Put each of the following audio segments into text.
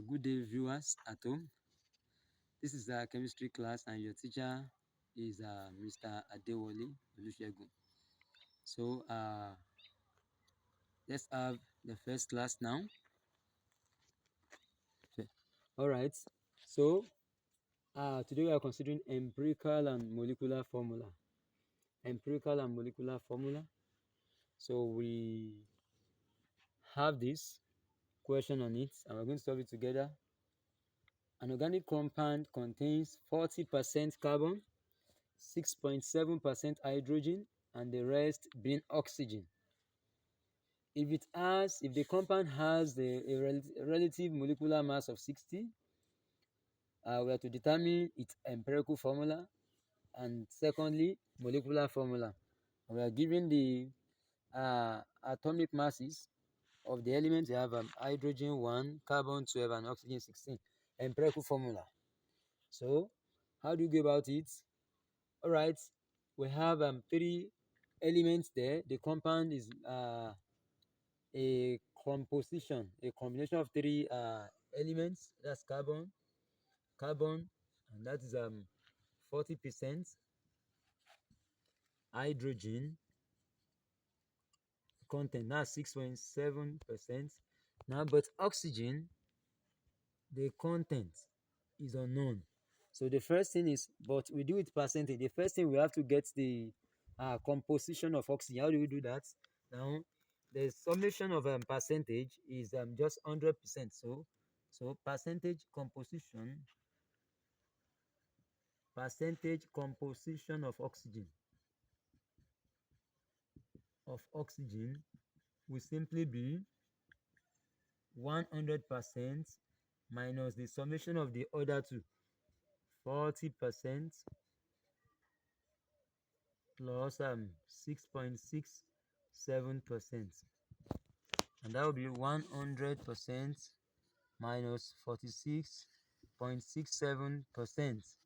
Good day, viewers at home. This is our chemistry class, and your teacher is Mr. Adewale Olusegun. So, let's have the first class now. Okay. All right. So, today we are considering empirical and molecular formula. Empirical and molecular formula. So, we have this question on it, and we're going to solve it together. An organic compound contains 40% carbon, 6.7% hydrogen, and the rest being oxygen. If the compound has a relative molecular mass of 60, we are to determine its empirical formula, and secondly, molecular formula. We are given the atomic masses of the elements. We have hydrogen 1, carbon 12, and oxygen 16. Empirical formula. So, how do you go about it? All right, we have three elements there. The compound is a combination of three elements. That's carbon, and that is 40%, hydrogen content, that's 6.7%. Now, but oxygen, the content is unknown. So the first thing is, but we do it percentage. The first thing, we have to get the composition of oxygen. How do we do that? Now, the summation of percentage is just 100%. So percentage composition of oxygen will simply be 100% minus the summation of the other two, 40% plus 6.67%, and that will be 100% minus 46.67%,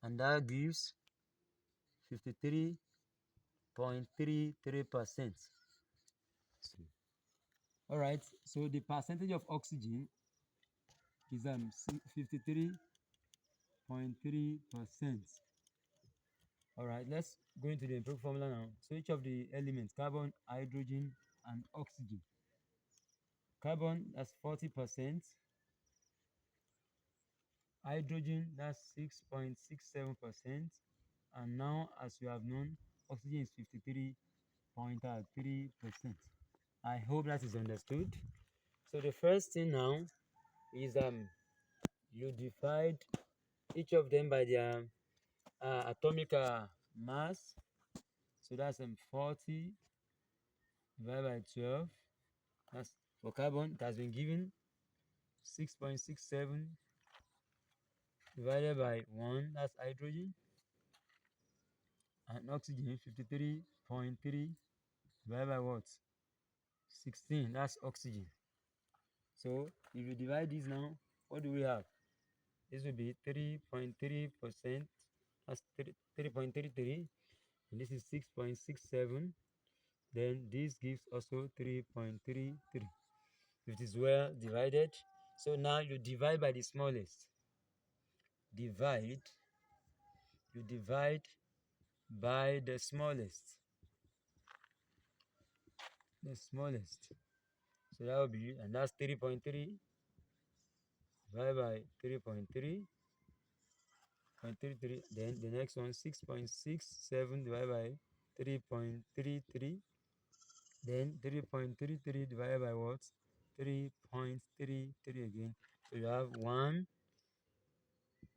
and that gives 53.33%. All right, so the percentage of oxygen is 53.3%. All right, let's go into the improved formula now. So each of the elements, carbon, hydrogen, and oxygen. Carbon, that's 40%. Hydrogen, that's 6.67%. And now, as you have known, oxygen is 53.3%. I hope that is understood. So the first thing now is you divide each of them by their atomic mass. So that's 40 divided by 12. That's for carbon. It has been given 6.67 divided by 1. That's hydrogen. And oxygen, 53.3 divided by what? 16. That's oxygen. So if you divide these now, what do we have? This will be 3.3%. That's 3.33. And this is 6.67. Then this gives also 3.33. It is well divided. So now you divide by the smallest. You divide by the smallest. So that will be, and that's 3.3 divided by 3.33. Then the next one, 6.67 divided by 3.33. Then 3.33 divided by what? 3.33 again. So you have 1,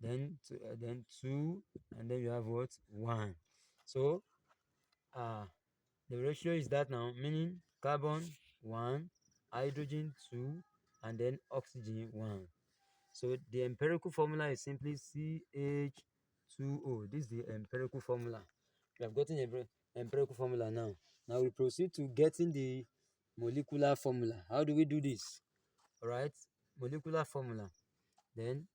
then 2, and then you have what? 1. So the ratio is that now, meaning carbon 1, hydrogen 2, and then oxygen 1. So the empirical formula is simply CH2O. This is the empirical formula. We have gotten the empirical formula now. Now we proceed to getting the molecular formula. How do we do this? All right, molecular formula. Then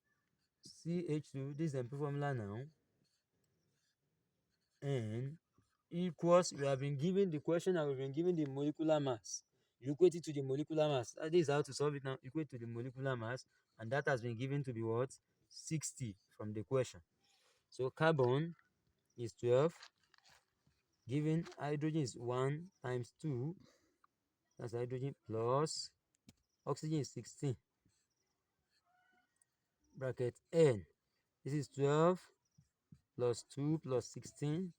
CH2, this is the empirical formula now. N equals, we have been given the question and we've been given the molecular mass. You equate it to the molecular mass. This is how to solve it now. Equate to the molecular mass, and that has been given to be what? 60 from the question. So carbon is 12, given hydrogen is 1 times 2, that's hydrogen, plus oxygen is 16, bracket n. This is 12 plus 2 plus 16.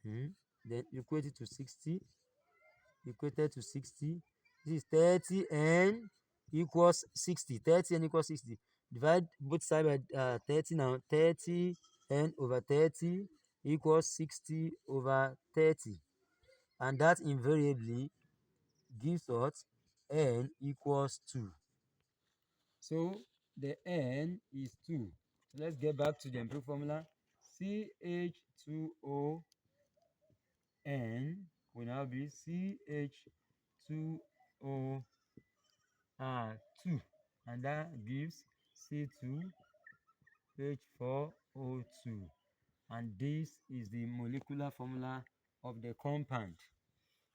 Then equate it to 60. Equated to 60. This is 30n equals 60. 30n equals 60. Divide both sides by 30 now. 30n over 30 equals 60 over 30. And that invariably gives us n equals 2. So the n is 2. So let's get back to the improved formula. CH2O N will now be CH2O 2, and that gives C2H4O2, and this is the molecular formula of the compound.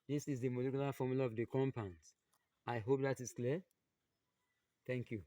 This is the molecular formula of the compound. I hope that is clear. Thank you.